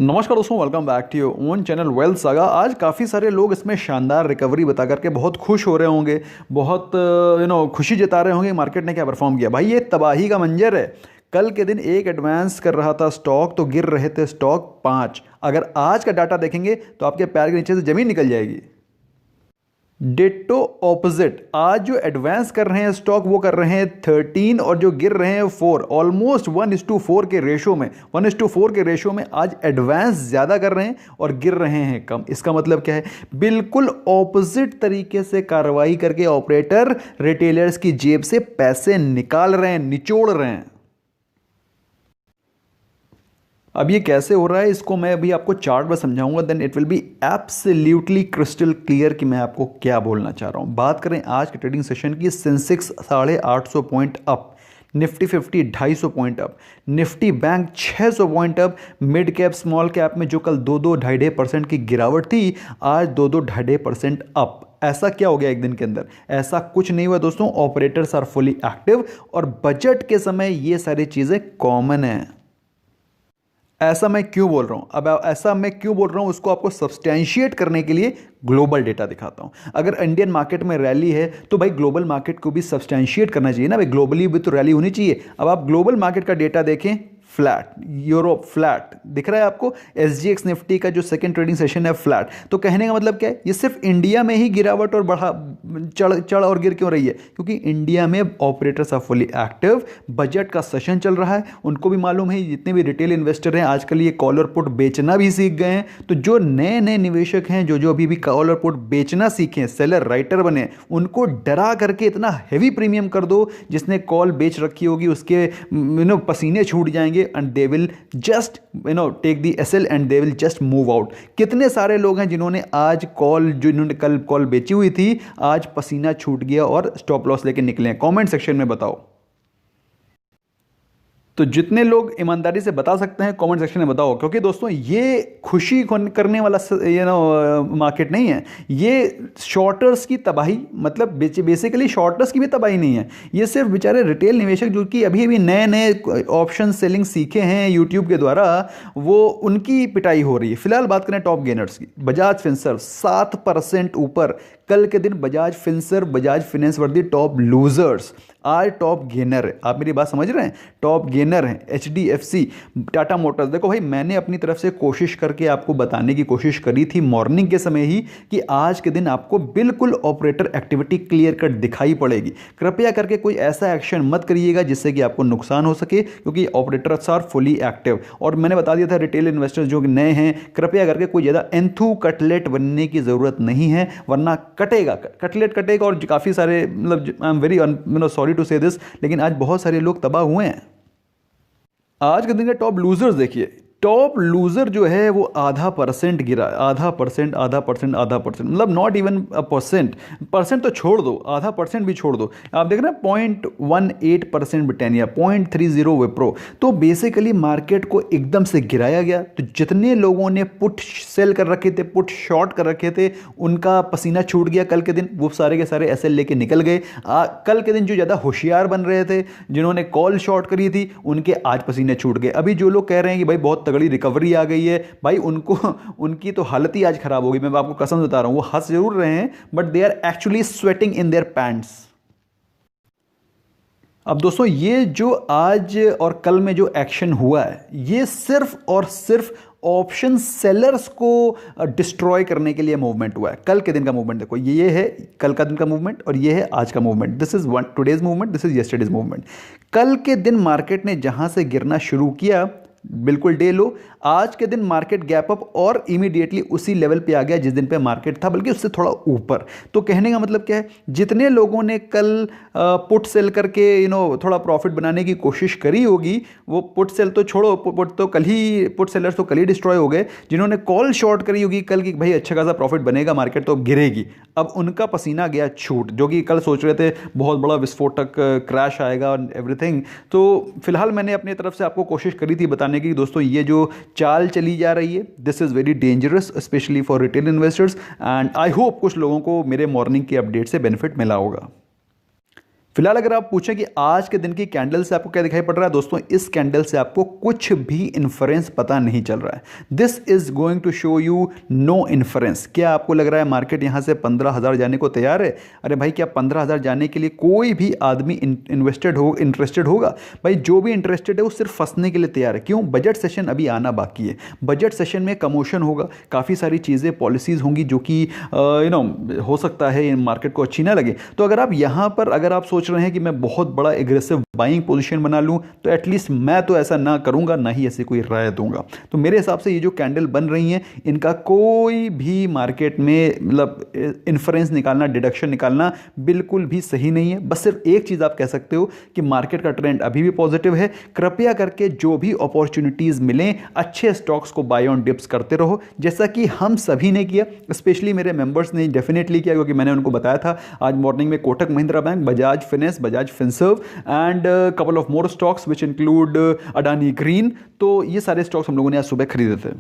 नमस्कार दोस्तों, welcome back to your own channel wealth saga. आज काफ़ी सारे लोग इसमें शानदार रिकवरी बता करके बहुत खुश हो रहे होंगे, बहुत खुशी जता रहे होंगे मार्केट ने क्या परफॉर्म किया। भाई ये तबाही का मंजर है। कल के दिन एक एडवांस कर रहा था स्टॉक तो गिर रहे थे स्टॉक 5। अगर आज का डाटा देखेंगे तो आपके पैर के नीचे से ज़मीन निकल जाएगी। डिट्टो ऑपोजिट, आज जो एडवांस कर रहे हैं स्टॉक वो कर रहे हैं 13 और जो गिर रहे हैं 4। ऑलमोस्ट 1:4 के रेशो में 1:4 के रेशो में आज एडवांस ज़्यादा कर रहे हैं और गिर रहे हैं कम। इसका मतलब क्या है? बिल्कुल ऑपोजिट तरीके से कार्रवाई करके ऑपरेटर रिटेलर्स की जेब से पैसे निकाल रहे हैं, निचोड़ रहे हैं। अब ये कैसे हो रहा है इसको मैं अभी आपको चार्ट में समझाऊंगा, then it will be absolutely crystal clear कि मैं आपको क्या बोलना चाह रहा हूं। बात करें आज के ट्रेडिंग सेशन की, Sensex 850 point up, Nifty 50 250 point up, Nifty bank 600 point up. Mid cap small cap में जो कल 2-2.5% की गिरावट थी, आज 2-2.5% अप। ऐसा क्या हो गया एक दिन के अंदर? ऐसा कुछ नहीं हुआ दोस्तों। ऑपरेटर्स आर फुली एक्टिव और बजट के समय ये सारी चीज़ें कॉमन है। ऐसा मैं क्यों बोल रहा हूं? अब ऐसा मैं क्यों बोल रहा हूं उसको आपको सब्सटैंशिएट करने के लिए ग्लोबल डेटा दिखाता हूं। अगर इंडियन मार्केट में रैली है तो भाई ग्लोबल मार्केट को भी सब्सटैंशिएट करना चाहिए ना भाई, ग्लोबली भी तो रैली होनी चाहिए। अब आप ग्लोबल मार्केट का डेटा देखें, फ्लैट, यूरोप फ्लैट दिख रहा है आपको। एसजीएक्स निफ्टी का जो सेकंड ट्रेडिंग सेशन है फ्लैट। तो कहने का मतलब क्या है? ये सिर्फ इंडिया में ही गिरावट और बढ़ा चढ़ और गिर क्यों रही है? क्योंकि इंडिया में operators are fully active, budget का सेशन चल रहा है। उनको भी मालूम है, जितने भी रिटेल इन्वेस्टर हैं आजकल ये कॉल और पुट बेचना भी सीख गए हैं। तो जो नए नए निवेशक हैं, जो जो अभी भी कॉल और पुट बेचना सीखे, सेलर राइटर बने, उनको डरा करके इतना हैवी प्रीमियम कर दो, जिसने कॉल बेच रखी होगी उसके पसीने छूट जाएंगे and they will just take the SL and they will just move out। कितने सारे लोग हैं जिन्होंने आज जिन्होंने कल कॉल बेची हुई थी, आज पसीना छूट गया और स्टॉप लॉस लेके निकले हैं? कमेंट सेक्शन में बताओ। तो जितने लोग ईमानदारी से बता सकते हैं कमेंट सेक्शन में बताओ, क्योंकि दोस्तों ये खुशी करने वाला मार्केट नहीं है। ये शॉर्टर्स की तबाही, मतलब बेसिकली शॉर्टर्स की भी तबाही नहीं है। ये सिर्फ बेचारे रिटेल निवेशक जो कि अभी अभी नए नए ऑप्शन सेलिंग सीखे हैं यूट्यूब के द्वारा, वो उनकी पिटाई हो रही है। फिलहाल बात करें टॉप गेनर्स की, बजाज फिनसर्व 7% ऊपर। कल के दिन बजाज फिनसर्व, बजाज फिनेंस वर दी टॉप लूजर्स। आज टॉप गेनर है। आप मेरी बात समझ रहे हैं? टॉप गेनर है एचडीएफसी, टाटा मोटर्स। देखो भाई, मैंने अपनी तरफ से कोशिश करके आपको बताने की कोशिश करी थी मॉर्निंग के समय ही कि आज के दिन आपको बिल्कुल ऑपरेटर एक्टिविटी क्लियर कट दिखाई पड़ेगी। कृपया करके कोई ऐसा एक्शन मत करिएगा जिससे कि आपको नुकसान हो सके, क्योंकि ऑपरेटर्स आर फुली एक्टिव। और मैंने बता दिया था रिटेल इन्वेस्टर्स जो नए हैं, कृपया करके कोई ज़्यादा एंथू कटलेट बनने की ज़रूरत नहीं है, वरना कटलेट कटेगा। और काफ़ी सारे, मतलब I am very sorry to say this, लेकिन आज बहुत सारे लोग तबाह हुए हैं। आज के दिन के टॉप लूजर्स देखिए। टॉप लूजर जो है वो 0.5% गिरा, 0.5%, मतलब नॉट इवन अ परसेंट तो छोड़ दो, 0.5% भी छोड़ दो। आप देख रहे हैं 0.18% ब्रिटानिया, 0.30 विप्रो। तो बेसिकली मार्केट को एकदम से गिराया गया। तो जितने लोगों ने पुट सेल कर रखे थे, पुट शॉर्ट कर रखे थे, उनका पसीना छूट गया कल के दिन। वो सारे के सारे एसएल लेके निकल गए। कल के दिन जो ज़्यादा होशियार बन रहे थे, जिन्होंने कॉल शॉर्ट करी थी, उनके आज पसीने छूट गए। अभी जो लोग कह रहे हैं कि भाई बहुत तगड़ी रिकवरी आ गई है, भाई उनकी तो हालत ही आज खराब हो गई। मैं आपको कसम बता रहा हूं, वो हंस जरूर रहे हैं but they are actually sweating in their pants. अब दोस्तों, ये जो आज और कल में जो एक्शन हुआ है, ये सिर्फ और सिर्फ ऑप्शन सेलर्स को डिस्ट्रॉय करने के लिए मूवमेंट हुआ है। कल के दिन का मूवमेंट देखो, ये है कल का दिन का मूवमेंट और ये है आज का movement. This is today's movement, this is yesterday's movement. कल के दिन मार्केट ने जहां से गिरना शुरू किया, बिल्कुल डे लो, आज के दिन मार्केट गैप अप और इमीडिएटली उसी लेवल पे आ गया जिस दिन पे मार्केट था, बल्कि उससे थोड़ा ऊपर। तो कहने का मतलब क्या है? जितने लोगों ने कल पुट सेल करके थोड़ा प्रॉफिट बनाने की कोशिश करी होगी, वो पुट सेल तो छोड़ो, पुट सेलर्स तो कल ही डिस्ट्रॉय हो गए। जिन्होंने कॉल शॉर्ट करी होगी कल की भाई अच्छा खासा प्रॉफिट बनेगा, मार्केट तो गिरेगी, अब उनका पसीना गया छूट। जो कि कल सोच रहे थे बहुत बड़ा विस्फोटक क्रैश आएगा और एवरीथिंग। तो फिलहाल मैंने अपनी तरफ से आपको कोशिश करी थी बताने की, दोस्तों ये जो चाल चली जा रही है, this is very dangerous specially for retail investors. And I hope कुछ लोगों को मेरे मॉर्निंग के अपडेट से बेनिफिट मिला होगा। फिलहाल अगर आप पूछें कि आज के दिन की कैंडल से आपको क्या दिखाई पड़ रहा है दोस्तों, इस कैंडल से आपको कुछ भी इन्फ्रेंस पता नहीं चल रहा है। This is going to show you no inference. क्या आपको लग रहा है मार्केट यहां से 15,000 जाने को तैयार है? अरे भाई, क्या 15,000 जाने के लिए कोई भी आदमी इंटरेस्टेड होगा? भाई जो भी इंटरेस्टेड है वो सिर्फ फंसने के लिए तैयार है। क्यों? बजट सेशन अभी आना बाकी है। बजट सेशन में कमोशन होगा, काफ़ी सारी चीज़ें पॉलिसीज़ होंगी जो कि हो सकता है मार्केट को अच्छी ना लगे। तो अगर आप यहाँ पर अगर आप सोच रहे हैं कि मैं बहुत बड़ा एग्रेसिव बाइंग पोजीशन बना लूं, तो एटलीस्ट मैं तो ऐसा ना करूंगा, ना ही ऐसी कोई राय दूंगा। तो मेरे हिसाब से ये जो कैंडल बन रही हैं, इनका कोई भी मार्केट में मतलब इन्फ्रेंस निकालना, डिडक्शन निकालना बिल्कुल भी सही नहीं है। बस सिर्फ एक चीज़ आप कह सकते हो कि मार्केट का ट्रेंड अभी भी पॉजिटिव है। कृपया करके जो भी अपॉर्चुनिटीज़ मिलें, अच्छे स्टॉक्स को बाय ऑन डिप्स करते रहो, जैसा कि हम सभी ने किया। स्पेशली मेरे मेंबर्स ने डेफिनेटली किया, क्योंकि मैंने उनको बताया था आज मॉर्निंग में Kotak Mahindra bank, Bajaj finance, Bajaj Finserv and couple of more stocks which include Adani green. तो ये सारे स्टॉक्स हम लोगों ने आज सुबह खरीदे थे।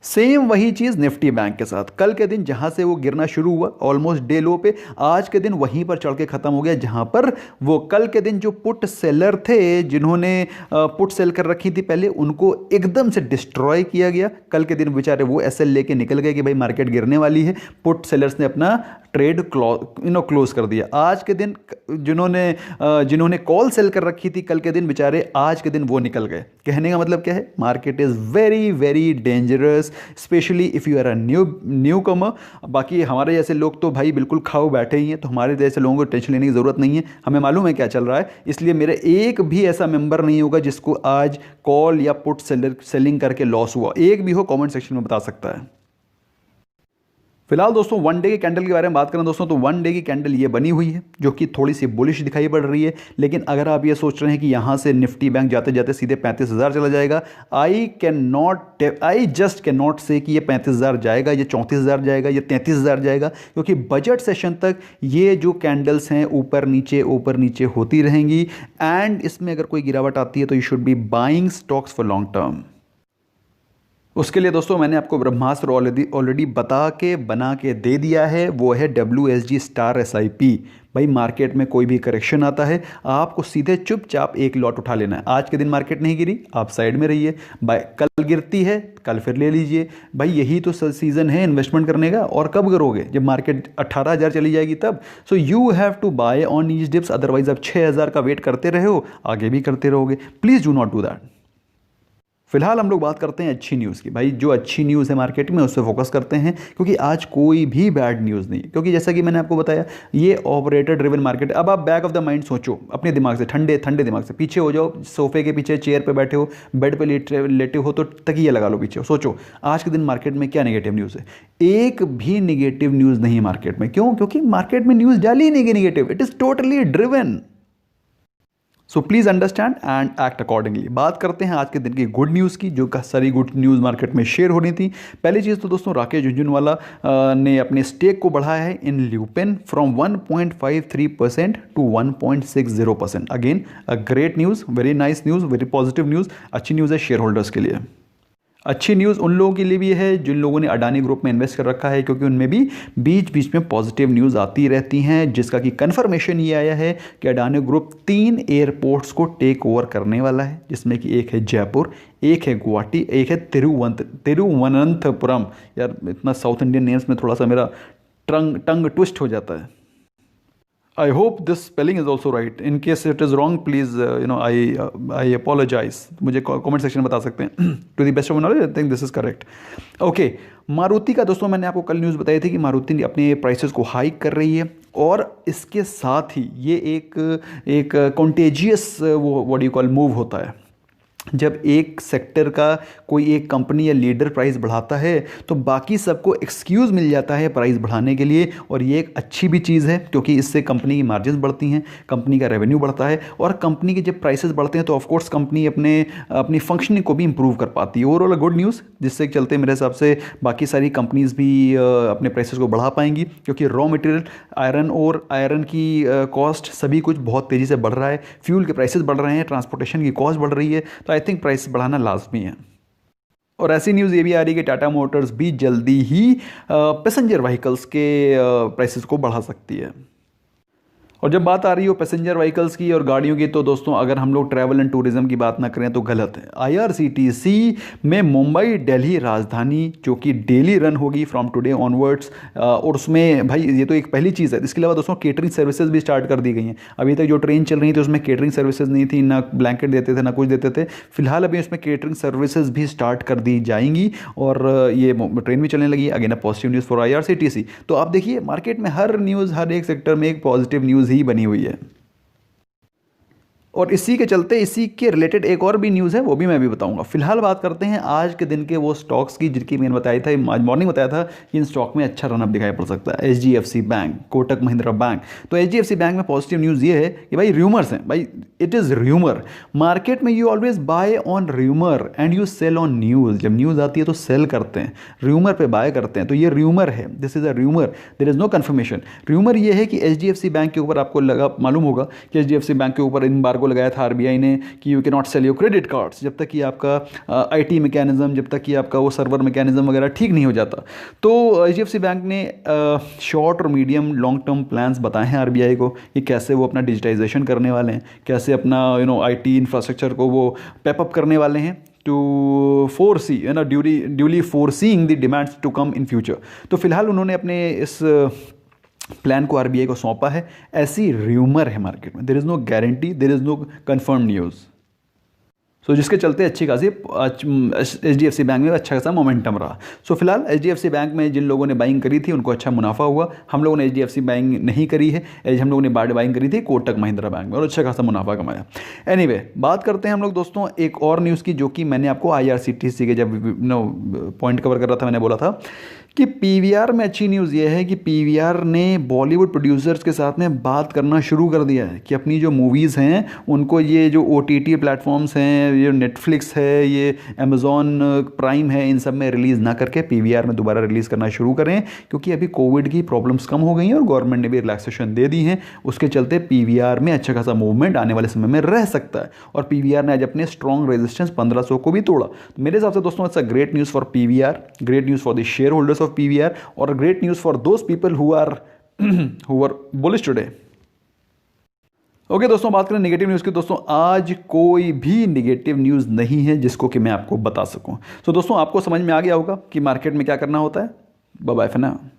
सेम वही चीज निफ्टी बैंक के साथ, कल के दिन जहां से वो गिरना शुरू हुआ ऑलमोस्ट डे लो पे, आज के दिन वहीं पर चढ़ के खत्म हो गया, जहां पर वो कल के दिन जो पुट सेलर थे, जिन्होंने पुट सेल कर रखी थी पहले, उनको एकदम से डिस्ट्रॉय किया गया। कल के दिन बेचारे वो एसएल लेके निकल गए कि भाई मार्केट गिरने वाली है। पुट सेलर्स ने अपना ट्रेड क्लोज कर दिया। आज के दिन जिन्होंने कॉल सेल कर रखी थी कल के दिन, बेचारे आज के दिन वो निकल गए। कहने का मतलब क्या है? Market is very very dangerous, specially if you are a newcomer. बाकी हमारे जैसे लोग तो भाई बिल्कुल खाओ बैठे ही हैं, तो हमारे जैसे लोगों को टेंशन लेने की ज़रूरत नहीं है, हमें मालूम है क्या चल रहा है। इसलिए मेरे एक भी ऐसा मेंबर नहीं होगा जिसको आज कॉल या पुट सेलिंग करके लॉस हुआ। एक भी हो, कमेंट सेक्शन में बता सकता है। फिलहाल दोस्तों वन डे की कैंडल के बारे में बात करें दोस्तों, तो वन डे की कैंडल ये बनी हुई है जो कि थोड़ी सी बुलिश दिखाई पड़ रही है। लेकिन अगर आप ये सोच रहे हैं कि यहाँ से निफ्टी बैंक जाते जाते सीधे 35,000 चला जाएगा, आई जस्ट कैन नॉट से कि ये 35,000 जाएगा, ये 34,000 जाएगा, ये 33,000 जाएगा, क्योंकि बजट सेशन तक ये जो कैंडल्स हैं ऊपर नीचे होती रहेंगी। एंड इसमें अगर कोई गिरावट आती है तो you should be buying stocks for long term. उसके लिए दोस्तों मैंने आपको ब्रह्मास्त्र ऑलरेडी बना के दे दिया है, वो है WSG स्टार SIP। भाई मार्केट में कोई भी करेक्शन आता है, आपको सीधे चुपचाप एक लॉट उठा लेना है। आज के दिन मार्केट नहीं गिरी, आप साइड में रहिए। भाई कल गिरती है, कल फिर ले लीजिए। भाई यही तो सीज़न है इन्वेस्टमेंट करने का। और कब करोगे? जब मार्केट 18,000 चली जाएगी तब। So you have to buy on each dips, otherwise आप 6,000 का वेट करते रहे हो, आगे भी करते रहोगे। Please do not do that. फिलहाल हम लोग बात करते हैं अच्छी न्यूज़ की। भाई जो अच्छी न्यूज़ है मार्केट में, उस पर फोकस करते हैं, क्योंकि आज कोई भी बैड न्यूज़ नहीं है। क्योंकि जैसा कि मैंने आपको बताया, ये ऑपरेटर ड्रिवन मार्केट। अब आप बैक ऑफ द माइंड सोचो, अपने दिमाग से, ठंडे दिमाग से पीछे हो जाओ, सोफे के पीछे चेयर पे बैठे हो, बेड पे लेटे हो, तो तकिया लगा लो पीछे, सोचो आज के दिन मार्केट में क्या नेगेटिव न्यूज़ है। एक भी नेगेटिव न्यूज़ नहीं है मार्केट में। क्यों? क्योंकि मार्केट में न्यूज़ डाली ही नहीं negative, it is totally driven. So please understand and act accordingly. बात करते हैं आज के दिन की गुड न्यूज़ की, जो सारी गुड न्यूज़ मार्केट में शेयर होनी थी। पहली चीज़ तो दोस्तों, राकेश झुनझुनवाला ने अपने स्टेक को बढ़ाया है in Lupin from 1.53% to 1.60%। Again a great news, very nice news, very positive news, अच्छी न्यूज़ है शेयर होल्डर्स के लिए। अच्छी न्यूज़ उन लोगों के लिए भी है जिन लोगों ने अडानी ग्रुप में इन्वेस्ट कर रखा है, क्योंकि उनमें भी बीच बीच में पॉजिटिव न्यूज़ आती रहती हैं, जिसका कि कन्फर्मेशन ये आया है कि अडानी ग्रुप 3 एयरपोर्ट्स को टेक ओवर करने वाला है, जिसमें कि एक है जयपुर, एक है गुवाहाटी, एक है तिरुवनंतपुरम। यार इतना साउथ इंडियन नेम्स में थोड़ा सा मेरा टंग ट्विस्ट हो जाता है। I hope this spelling is also right. In case it is wrong, please, I apologize. मुझे comment section में बता सकते हैं। To the best of my knowledge, I think this is correct. Okay, Maruti का दोस्तों मैंने आपको कल न्यूज़ बताई थी कि मारुति अपने प्राइसेस को हाइक कर रही है, और इसके साथ ही ये एक कॉन्टेजियस वो व्हाट यू कॉल मूव होता है। जब एक सेक्टर का कोई एक कंपनी या लीडर प्राइस बढ़ाता है, तो बाकी सबको एक्सक्यूज़ मिल जाता है प्राइस बढ़ाने के लिए। और ये एक अच्छी भी चीज़ है, क्योंकि इससे कंपनी की मार्जिन बढ़ती हैं, कंपनी का रेवेन्यू बढ़ता है, और कंपनी के जब प्राइसेस बढ़ते हैं तो ऑफकोर्स कंपनी अपनी फंक्शनिंग को भी इंप्रूव कर पाती है। ओवरऑल गुड न्यूज़, जिससे चलते मेरे हिसाब से बाकी सारी कंपनीज़ भी अपने प्राइसेस को बढ़ा पाएंगी, क्योंकि रॉ मटेरियल आयरन की कॉस्ट सभी कुछ बहुत तेज़ी से बढ़ रहा है, फ्यूल के प्राइसेस बढ़ रहे हैं, ट्रांसपोर्टेशन की कॉस्ट बढ़ रही है। तो आई थिंक प्राइस बढ़ाना लाजमी है। और ऐसी न्यूज़ ये भी आ रही है कि टाटा मोटर्स भी जल्दी ही पैसेंजर व्हीकल्स के प्राइसेस को बढ़ा सकती है। और जब बात आ रही हो पैसेंजर व्हीकल्स की और गाड़ियों की, तो दोस्तों अगर हम लोग ट्रैवल एंड टूरिज्म की बात ना करें तो गलत है। आईआरसीटीसी में मुंबई दिल्ली राजधानी जो कि डेली रन होगी फ्रॉम टुडे ऑनवर्ड्स, और उसमें भाई ये तो एक पहली चीज़ है। इसके अलावा दोस्तों केटरिंग सर्विसेज भी स्टार्ट कर दी गई हैं। अभी तक जो ट्रेन चल रही थी उसमें केटरिंग सर्विसेज नहीं थी, ना ब्लैंकेट देते थे ना कुछ देते थे। फिलहाल अभी उसमें केटरिंग सर्विसेज भी स्टार्ट कर दी जाएंगी और ये ट्रेन भी चलने लगी। Again a positive news for IRCTC. तो आप देखिए मार्केट में हर न्यूज़, हर एक सेक्टर में एक पॉजिटिव न्यूज़ ही बनी हुई है। और इसी के चलते इसी के रिलेटेड एक और भी न्यूज़ है, वो भी मैं भी बताऊंगा। फिलहाल बात करते हैं आज के दिन के वो स्टॉक्स की जिनकी मैंने बताया था, आज मॉर्निंग बताया था कि इन स्टॉक में अच्छा रनअप दिखाई पड़ सकता है। HDFC bank, Kotak Mahindra bank. तो एचडीएफसी बैंक में पॉजिटिव न्यूज़ ये है कि भाई र्यूमर्स हैं, भाई इट इज़ र्यूमर। मार्केट में you always buy on rumour and you sell on news. जब न्यूज़ आती है तो सेल करते हैं, र्यूमर पे बाय करते हैं। तो ये र्यूमर है, this is a rumour, there is no confirmation. Rumour ये है कि एचडीएफसी बैंक के ऊपर आपको मालूम होगा कि एचडीएफसी बैंक के ऊपर एम्बार्गो लगाया था आरबीआई ने कि you can not sell your credit cards जब तक कि आपका आईटी मैकेनिज्म, जब तक कि आपका वो सर्वर मैकेनिज्म वगैरह ठीक नहीं हो जाता। तो एचडीएफसी बैंक ने शॉर्ट और मीडियम लॉन्ग टर्म प्लान्स बताए हैं आरबीआई को कि कैसे वो अपना डिजिटाइजेशन करने वाले हैं, कैसे अपना आईटी इंफ्रास्ट्रक्चर को वो पेपअप करने वाले हैं to foresee duly foreseeing the demands to come in future. तो फिलहाल उन्होंने अपने इस प्लान को आरबीआई को सौंपा है। ऐसी र्यूमर है मार्केट में, there is no guarantee, there is no confirm news. So जिसके चलते अच्छी खासी एचडीएफसी बैंक में अच्छा खासा मोमेंटम रहा। सो फिलहाल एचडीएफसी बैंक में जिन लोगों ने बाइंग करी थी उनको अच्छा मुनाफा हुआ। हम लोगों ने एचडीएफसी बैंक नहीं करी है, हम लोगों ने बाइंग करी थी कोटक महिंद्रा बैंक में और अच्छा खासा मुनाफा कमाया। एनीवे, बात करते हैं हम लोग दोस्तों एक और न्यूज़ की, जो कि मैंने आपको आईआरसीटीसी के जब पॉइंट कवर कर रहा था मैंने बोला था कि पीवीआर में अच्छी न्यूज़ ये है कि पीवीआर ने बॉलीवुड प्रोड्यूसर्स के साथ में बात करना शुरू कर दिया है कि अपनी जो मूवीज़ हैं उनको ये जो ओटीटी प्लेटफॉर्म्स हैं, ये नेटफ्लिक्स है, ये अमेज़ॉन प्राइम है, इन सब में रिलीज़ ना करके पीवीआर में दोबारा रिलीज़ करना शुरू करें, क्योंकि अभी कोविड की प्रॉब्लम्स कम हो गई हैं और गवर्नमेंट ने भी रिलैक्सेशन दे दी हैं। उसके चलते पीवीआर में अच्छा खासा मूवमेंट आने वाले समय में रह सकता है। और पीवीआर ने आज अपने स्ट्रॉन्ग रेजिस्टेंस 1500 को भी तोड़ा। तो मेरे हिसाब से दोस्तों it's a great news for PVR, great news for the shareholders of PVR और great news for those people who are bullish today. Okay दोस्तों, बात करें नेगेटिव न्यूज़ की। दोस्तों आज कोई भी नेगेटिव न्यूज़ नहीं है जिसको कि मैं आपको बता सकूं। तो दोस्तों आपको समझ में आ गया होगा कि मार्केट में क्या करना होता है। Bye bye for now.